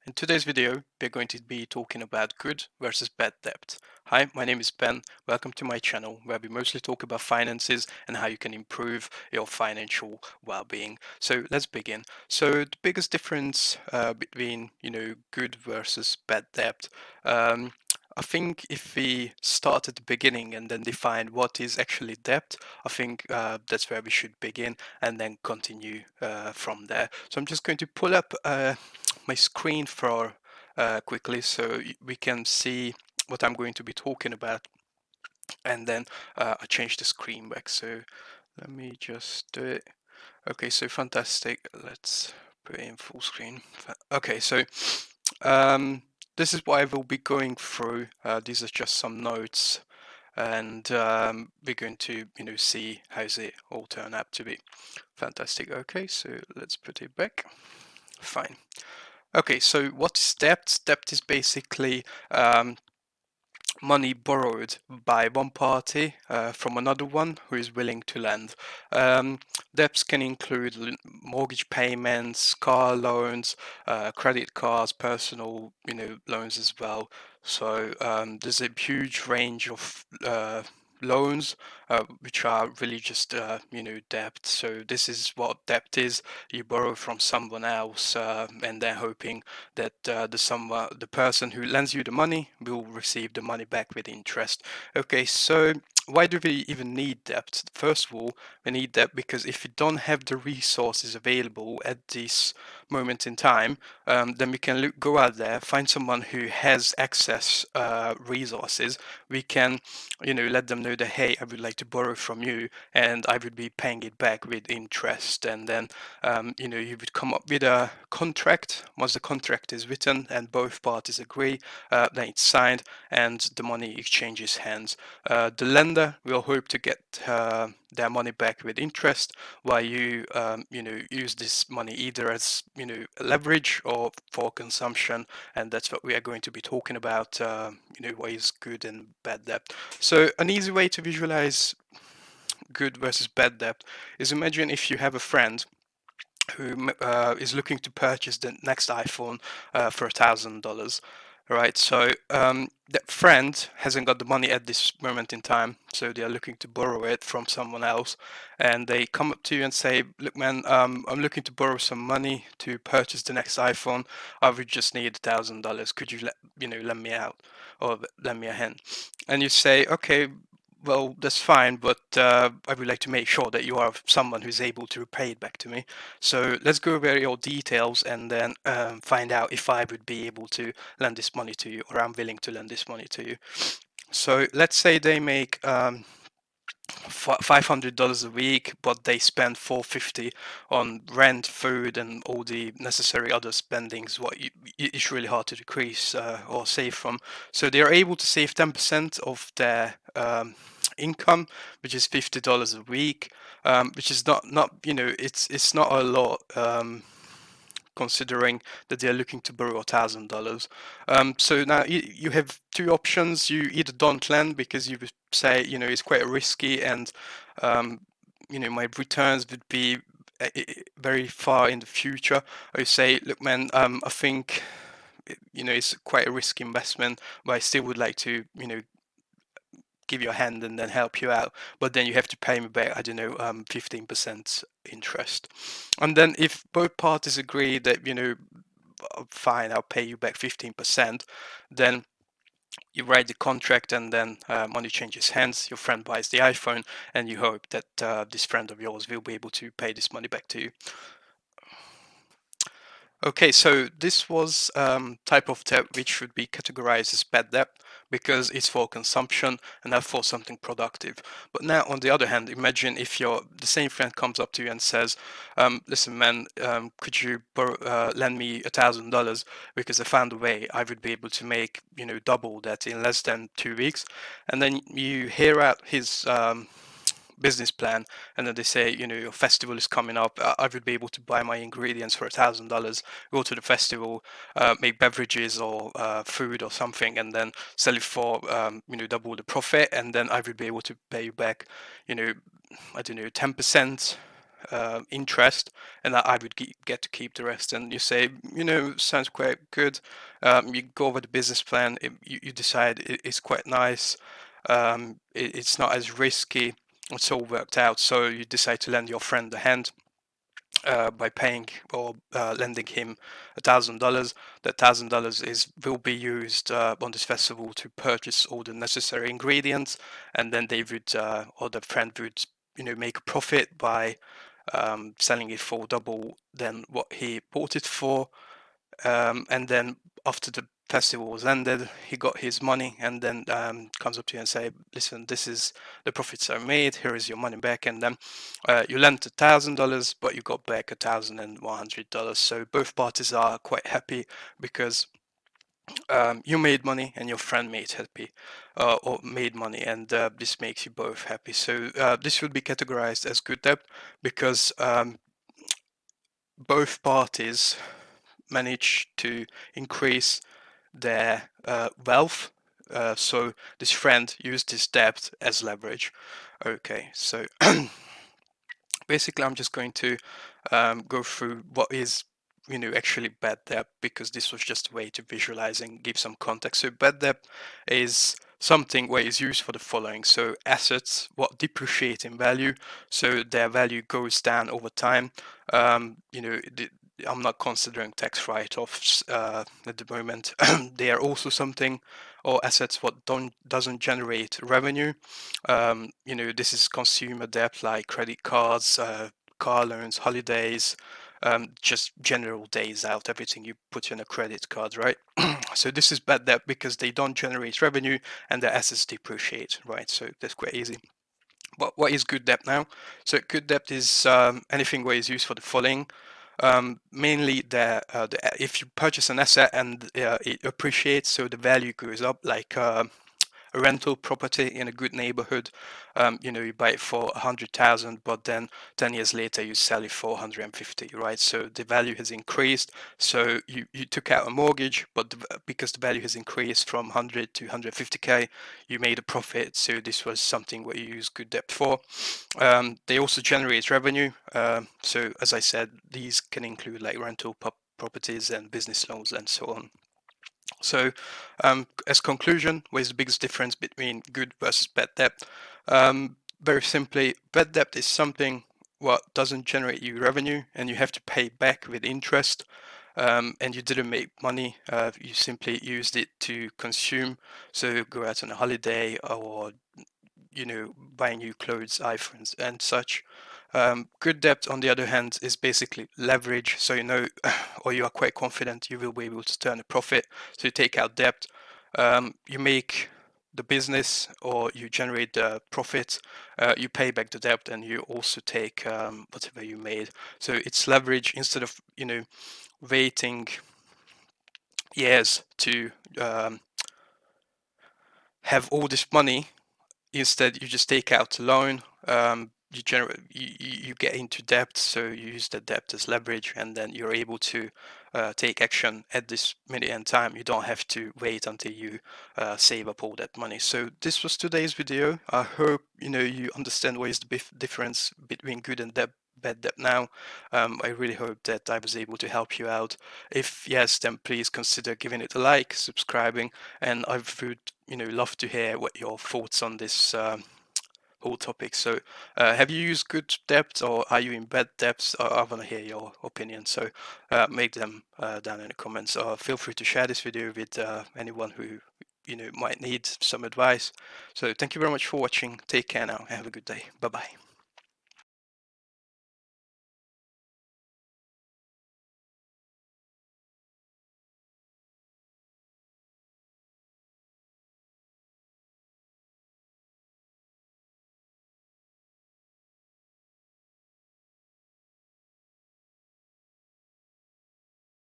In today's video, we're going to be talking about good versus bad debt. Hi, my name is Ben. Welcome to my channel where we mostly talk about finances and how you can improve your financial well-being. So let's begin. So the biggest difference between, good versus bad debt. I think if we start at the beginning and then define what is actually debt, I think that's where we should begin and then continue from there. So I'm just going to pull up my screen for quickly so we can see what I'm going to be talking about, and then I change the screen back. So let me just do it. Okay, so fantastic. Let's put it in full screen. Okay, so um, this is what I will be going through. These are just some notes, and we're going to see how's it all turn out to be. Fantastic. Okay, so let's put it back. Fine. Okay, so what is debt? Debt is basically money borrowed by one party from another one who is willing to lend. Debts can include mortgage payments, car loans, credit cards, personal, loans as well. So there's a huge range of loans which are really just debt. So this is what debt is. You borrow from someone else and they're hoping that the person who lends you the money will receive the money back with interest. Okay, so why do we even need debt? First of all, we need debt because if we don't have the resources available at this moment in time, then we can go out there, find someone who has access resources. We can, let them know that, hey, I would like to borrow from you, and I would be paying it back with interest. And then, you would come up with a contract. Once the contract is written and both parties agree, then it's signed and the money exchanges hands. The lender will hope to get their money back with interest, while you use this money either as leverage or for consumption, and that's what we are going to be talking about. What is good and bad debt. So an easy way to visualize good versus bad debt is, imagine if you have a friend who is looking to purchase the next iPhone for $1,000. Right, so that friend hasn't got the money at this moment in time, so they are looking to borrow it from someone else, and they come up to you and say, "Look, man, I'm looking to borrow some money to purchase the next iPhone. I would just need $1,000. Could you lend me out or lend me a hand?" And you say, "Okay, well, that's fine, but I would like to make sure that you are someone who's able to repay it back to me. So let's go over your details and then find out if I would be able to lend this money to you, or I'm willing to lend this money to you." So let's say they make $500 a week, but they spend $450 on rent, food, and all the necessary other spendings. It's really hard to decrease or save from. So they are able to save 10% of their income, which is $50 a week, which is not it's not a lot. Considering that they're looking to borrow $1,000. So now you have two options. You either don't lend because you would say, it's quite risky, and my returns would be very far in the future. Or you say, look, man, I think it's quite a risky investment, but I still would like to give you a hand and then help you out, but then you have to pay me back, I don't know, 15% interest. And then if both parties agree that, fine, I'll pay you back 15%, then you write the contract, and then money changes hands. Your friend buys the iPhone, and you hope that this friend of yours will be able to pay this money back to you. Okay, so this was type of debt which should be categorized as bad debt because it's for consumption and not for something productive. But now, on the other hand, imagine if the same friend comes up to you and says, "Listen, man, could you lend me $1,000 because I found a way I would be able to make double that in less than 2 weeks," and then you hear out his business plan, and then they say, your festival is coming up, I would be able to buy my ingredients for $1,000, go to the festival, make beverages or food or something, and then sell it for double the profit, and then I would be able to pay you back, I don't know, 10%, interest, and I would get to keep the rest. And you say, sounds quite good. You go over the business plan. You decide it's quite nice. It's not as risky. It's all worked out. So you decide to lend your friend a hand by paying or lending him $1,000. That $1,000 will be used on this festival to purchase all the necessary ingredients, and then they would or the friend would make a profit by selling it for double than what he bought it for. And then after the festival was ended, he got his money, and then comes up to you and say, "Listen, this is the profits I made. Here is your money back." And then you lent $1,000, but you got back $1,100. So both parties are quite happy because you made money and your friend made happy, or made money, and this makes you both happy. So this would be categorized as good debt because both parties manage to increase their wealth. So this friend used his debt as leverage. Okay, so basically I'm just going to go through what is actually bad debt, because this was just a way to visualize and give some context. So bad debt is something where it's used for the following: so assets what depreciate in value, so their value goes down over time. I'm not considering tax write-offs at the moment. They are also something, or assets what doesn't generate revenue. This is consumer debt like credit cards, car loans, holidays, just general days out, everything you put in a credit card, right? So this is bad debt because they don't generate revenue and their assets depreciate, right? So that's quite easy. But what is good debt now? So good debt is anything where it's used for the following. Mainly if you purchase an asset and it appreciates, so the value goes up, like a rental property in a good neighborhood. You buy it for 100,000, but then 10 years later you sell it for 150, right? So the value has increased. So you took out a mortgage, but because the value has increased from 100 to 150k, you made a profit. So this was something where you use good debt for. They also generate revenue. So as I said, these can include like rental properties and business loans and so on. So, as conclusion, what is the biggest difference between good versus bad debt? Very simply, bad debt is something what doesn't generate you revenue, and you have to pay back with interest. And you didn't make money. You simply used it to consume. So go out on a holiday, or buy new clothes, iPhones, and such. Good debt, on the other hand, is basically leverage. So or you are quite confident you will be able to turn a profit. So you take out debt, you make the business, or you generate the profit, you pay back the debt, and you also take whatever you made. So it's leverage. Instead of waiting years to have all this money, instead you just take out a loan. You get into debt, so you use the debt as leverage, and then you're able to take action at this minute in time. You don't have to wait until you save up all that money. So this was today's video. I hope you understand what is the difference between good and bad debt now. I really hope that I was able to help you out. If yes, then please consider giving it a like, subscribing, and I would love to hear what your thoughts on this whole topic. So have you used good debt, or are you in bad debts? I want to hear your opinion, so make them down in the comments, or feel free to share this video with anyone who might need some advice. So thank you very much for watching. Take care now. Have a good day. Bye bye.